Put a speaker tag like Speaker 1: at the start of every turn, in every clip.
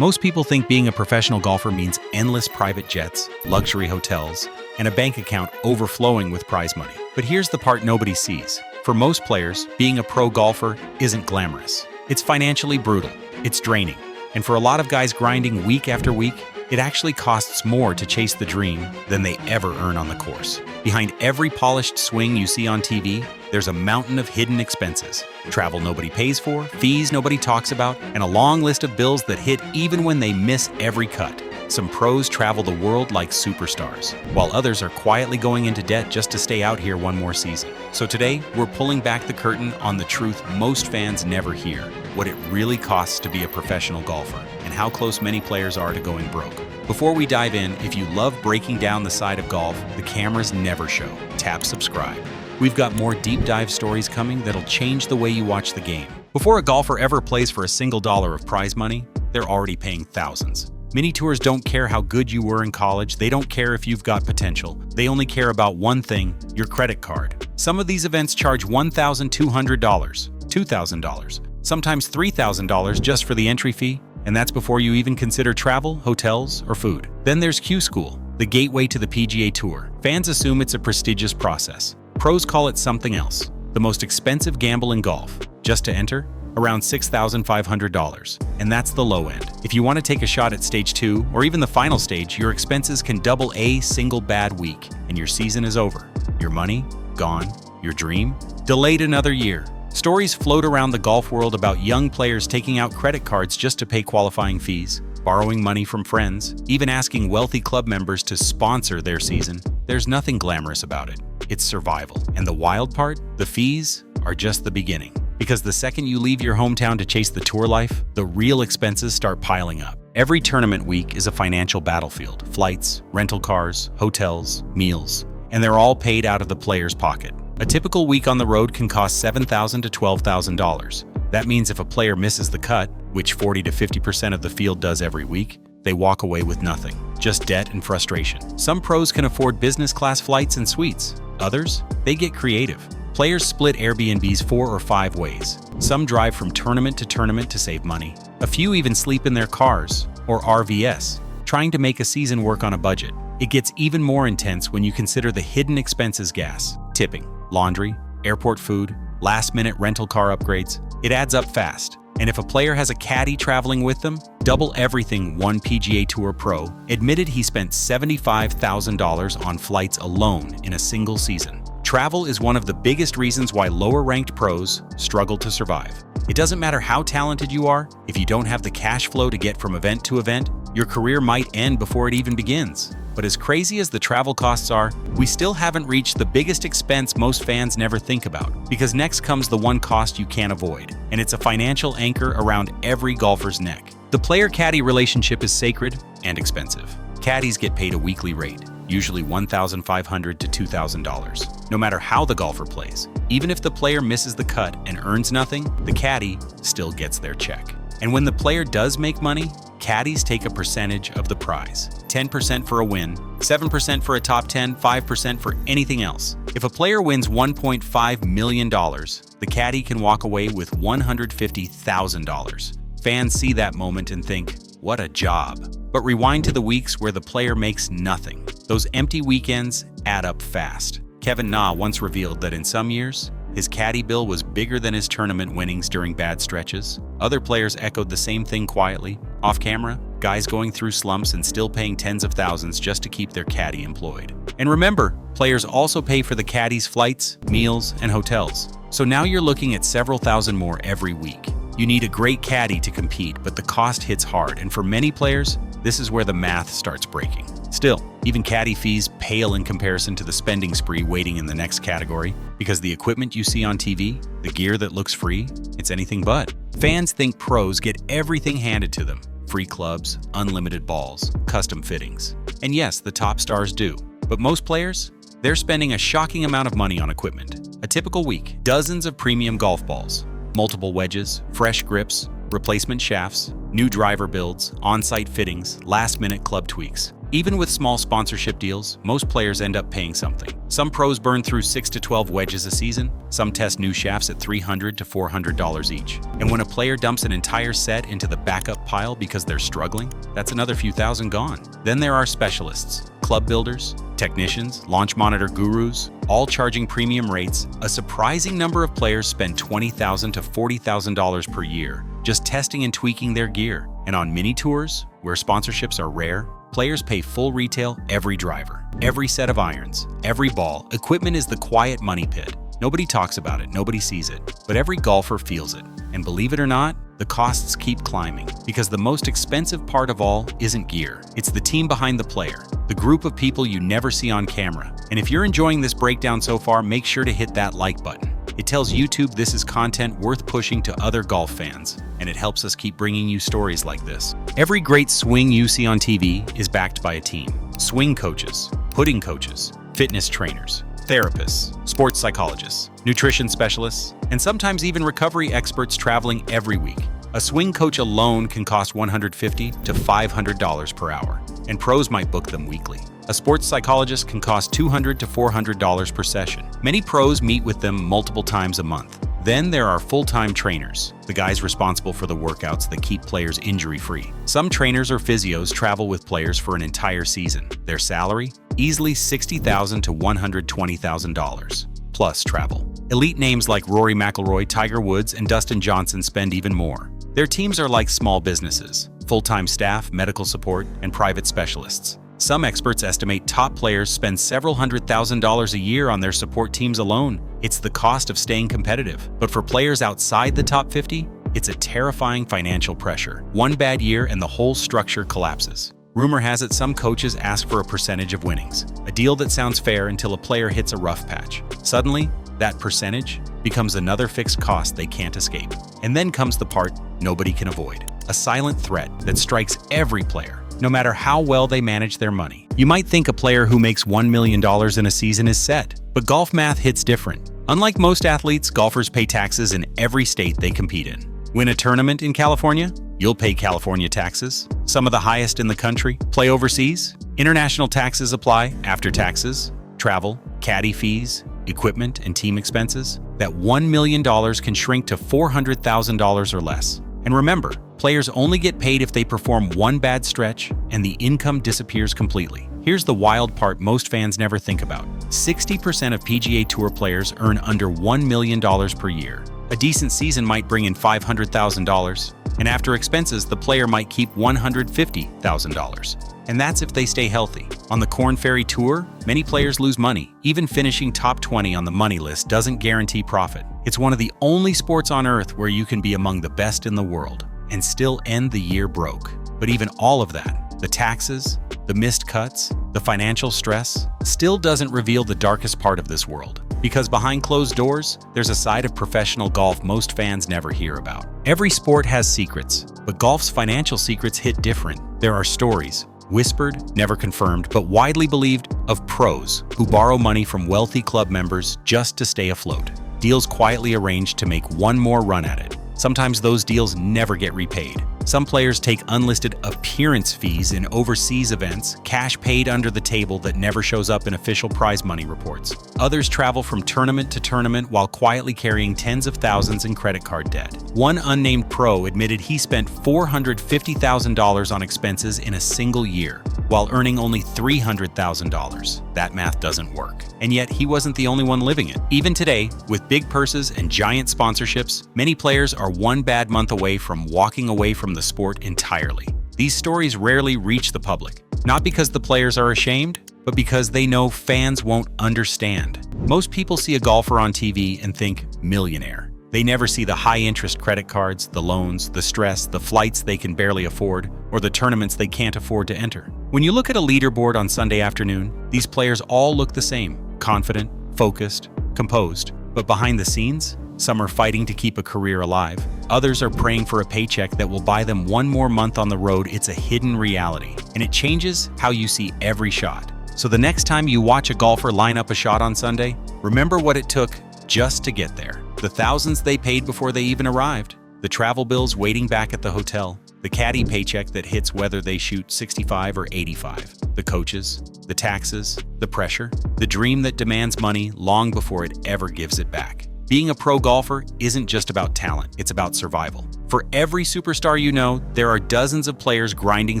Speaker 1: Most people think being a professional golfer means endless private jets, luxury hotels, and a bank account overflowing with prize money. But here's the part nobody sees. For most players, being a pro golfer isn't glamorous. It's financially brutal. It's draining. And for a lot of guys grinding week after week, it actually costs more to chase the dream than they ever earn on the course. Behind every polished swing you see on TV, there's a mountain of hidden expenses. Travel nobody pays for, fees nobody talks about, and a long list of bills that hit even when they miss every cut. Some pros travel the world like superstars, while others are quietly going into debt just to stay out here one more season. So today, we're pulling back the curtain on the truth most fans never hear: what it really costs to be a professional golfer, and how close many players are to going broke. Before we dive in, if you love breaking down the side of golf the cameras never show, tap subscribe. We've got more deep dive stories coming that'll change the way you watch the game. Before a golfer ever plays for a single dollar of prize money, they're already paying thousands. Mini tours don't care how good you were in college. They don't care if you've got potential. They only care about one thing: your credit card. Some of these events charge $1,200, $2,000, sometimes $3,000 just for the entry fee, and that's before you even consider travel, hotels, or food. Then there's Q School, the gateway to the PGA Tour. Fans assume it's a prestigious process. Pros call it something else: the most expensive gamble in golf. Just to enter? Around $6,500, and that's the low end. If you want to take a shot at stage 2 or even the final stage, your expenses can double a single bad week, and your season is over. Your money gone, your dream delayed another year. Stories float around the golf world about young players taking out credit cards just to pay qualifying fees, borrowing money from friends, even asking wealthy club members to sponsor their season. There's nothing glamorous about it. It's survival. And the wild part? The fees are just the beginning. Because the second you leave your hometown to chase the tour life, the real expenses start piling up. Every tournament week is a financial battlefield: flights, rental cars, hotels, meals, and they're all paid out of the player's pocket. A typical week on the road can cost $7,000 to $12,000. That means if a player misses the cut, which 40 to 50% of the field does every week, they walk away with nothing, just debt and frustration. Some pros can afford business class flights and suites. Others, they get creative. Players split Airbnbs 4 or 5 ways. Some drive from tournament to save money. A few even sleep in their cars, or RVs, trying to make a season work on a budget. It gets even more intense when you consider the hidden expenses: gas, tipping, laundry, airport food, last-minute rental car upgrades. It adds up fast. And if a player has a caddy traveling with them, double everything. One PGA Tour pro admitted he spent $75,000 on flights alone in a single season. Travel is one of the biggest reasons why lower-ranked pros struggle to survive. It doesn't matter how talented you are, if you don't have the cash flow to get from event to event, your career might end before it even begins. But as crazy as the travel costs are, we still haven't reached the biggest expense most fans never think about. Because next comes the one cost you can't avoid, and it's a financial anchor around every golfer's neck. The player-caddy relationship is sacred and expensive. Caddies get paid a weekly rate, usually $1,500 to $2,000, no matter how the golfer plays. Even if the player misses the cut and earns nothing, the caddy still gets their check. And when the player does make money, caddies take a percentage of the prize. 10% for a win, 7% for a top 10, 5% for anything else. If a player wins $1.5 million, the caddy can walk away with $150,000. Fans see that moment and think, what a job. But rewind to the weeks where the player makes nothing. Those empty weekends add up fast. Kevin Na once revealed that in some years, his caddy bill was bigger than his tournament winnings during bad stretches. Other players echoed the same thing quietly, off camera, guys going through slumps and still paying tens of thousands just to keep their caddy employed. And remember, players also pay for the caddy's flights, meals, and hotels. So now you're looking at several thousand more every week. You need a great caddy to compete, but the cost hits hard, and for many players, this is where the math starts breaking. Still, even caddy fees pale in comparison to the spending spree waiting in the next category, because the equipment you see on TV, the gear that looks free, it's anything but. Fans think pros get everything handed to them: free clubs, unlimited balls, custom fittings. And yes, the top stars do. But most players, they're spending a shocking amount of money on equipment. A typical week: dozens of premium golf balls, multiple wedges, fresh grips, replacement shafts, new driver builds, on-site fittings, last-minute club tweaks. Even with small sponsorship deals, most players end up paying something. Some pros burn through 6 to 12 wedges a season. Some test new shafts at $300 to $400 each. And when a player dumps an entire set into the backup pile because they're struggling, that's another few thousand gone. Then there are specialists, club builders, technicians, launch monitor gurus, all charging premium rates. A surprising number of players spend $20,000 to $40,000 per year just testing and tweaking their gear. And on mini tours, where sponsorships are rare, players pay full retail every driver, every set of irons, every ball. Equipment is the quiet money pit. Nobody talks about it, nobody sees it, but every golfer feels it. And believe it or not, the costs keep climbing because the most expensive part of all isn't gear. It's the team behind the player, the group of people you never see on camera. And if you're enjoying this breakdown so far, make sure to hit that like button. It tells YouTube this is content worth pushing to other golf fans, and it helps us keep bringing you stories like this. Every great swing you see on TV is backed by a team. Swing coaches, putting coaches, fitness trainers, therapists, sports psychologists, nutrition specialists, and sometimes even recovery experts traveling every week. A swing coach alone can cost $150 to $500 per hour, and pros might book them weekly. A sports psychologist can cost $200 to $400 per session. Many pros meet with them multiple times a month. Then there are full-time trainers, the guys responsible for the workouts that keep players injury-free. Some trainers or physios travel with players for an entire season. Their salary? Easily $60,000 to $120,000, plus travel. Elite names like Rory McIlroy, Tiger Woods, and Dustin Johnson spend even more. Their teams are like small businesses, full-time staff, medical support, and private specialists. Some experts estimate top players spend several $100,000 a year on their support teams alone. It's the cost of staying competitive. But for players outside the top 50, it's a terrifying financial pressure. One bad year and the whole structure collapses. Rumor has it some coaches ask for a percentage of winnings, a deal that sounds fair until a player hits a rough patch. Suddenly, that percentage becomes another fixed cost they can't escape. And then comes the part nobody can avoid, a silent threat that strikes every player, no matter how well they manage their money. You might think a player who makes $1 million in a season is set, but golf math hits different. Unlike most athletes, golfers pay taxes in every state they compete in. Win a tournament in California? You'll pay California taxes, some of the highest in the country. Play overseas? International taxes apply after taxes, travel, caddy fees, equipment, and team expenses. That $1 million can shrink to $400,000 or less. And remember, players only get paid if they perform one bad stretch and the income disappears completely. Here's the wild part most fans never think about. 60% of PGA Tour players earn under $1 million per year. A decent season might bring in $500,000, and after expenses, the player might keep $150,000. And that's if they stay healthy. On the Korn Ferry Tour, many players lose money. Even finishing top 20 on the money list doesn't guarantee profit. It's one of the only sports on earth where you can be among the best in the world and still end the year broke. But even all of that, the taxes, the missed cuts, the financial stress, still doesn't reveal the darkest part of this world. Because behind closed doors, there's a side of professional golf most fans never hear about. Every sport has secrets, but golf's financial secrets hit different. There are stories, whispered, never confirmed, but widely believed, of pros who borrow money from wealthy club members just to stay afloat. Deals quietly arranged to make one more run at it. Sometimes those deals never get repaid. Some players take unlisted appearance fees in overseas events, cash paid under the table that never shows up in official prize money reports. Others travel from tournament to tournament while quietly carrying tens of thousands in credit card debt. One unnamed pro admitted he spent $450,000 on expenses in a single year, while earning only $300,000. That math doesn't work. And yet, he wasn't the only one living it. Even today, with big purses and giant sponsorships, many players are one bad month away from walking away from the sport entirely. These stories rarely reach the public, not because the players are ashamed, but because they know fans won't understand. Most people see a golfer on TV and think millionaire. They never see the high-interest credit cards, the loans, the stress, the flights they can barely afford, or the tournaments they can't afford to enter. When you look at a leaderboard on Sunday afternoon, these players all look the same: confident, focused, composed. But behind the scenes, some are fighting to keep a career alive. Others are praying for a paycheck that will buy them one more month on the road. It's a hidden reality, and it changes how you see every shot. So the next time you watch a golfer line up a shot on Sunday, remember what it took just to get there. The thousands they paid before they even arrived, the travel bills waiting back at the hotel, The caddy paycheck that hits whether they shoot 65 or 85. The coaches, the taxes, the pressure, the dream that demands money long before it ever gives it back. Being a pro golfer isn't just about talent, it's about survival. For every superstar you know, there are dozens of players grinding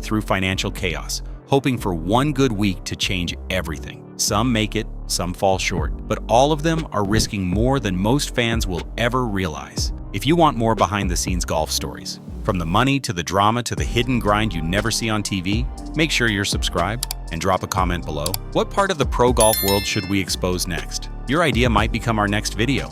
Speaker 1: through financial chaos, hoping for one good week to change everything. Some make it, some fall short, but all of them are risking more than most fans will ever realize. If you want more behind-the-scenes golf stories, from the money to the drama to the hidden grind you never see on TV, make sure you're subscribed and drop a comment below. What part of the pro golf world should we expose next? Your idea might become our next video.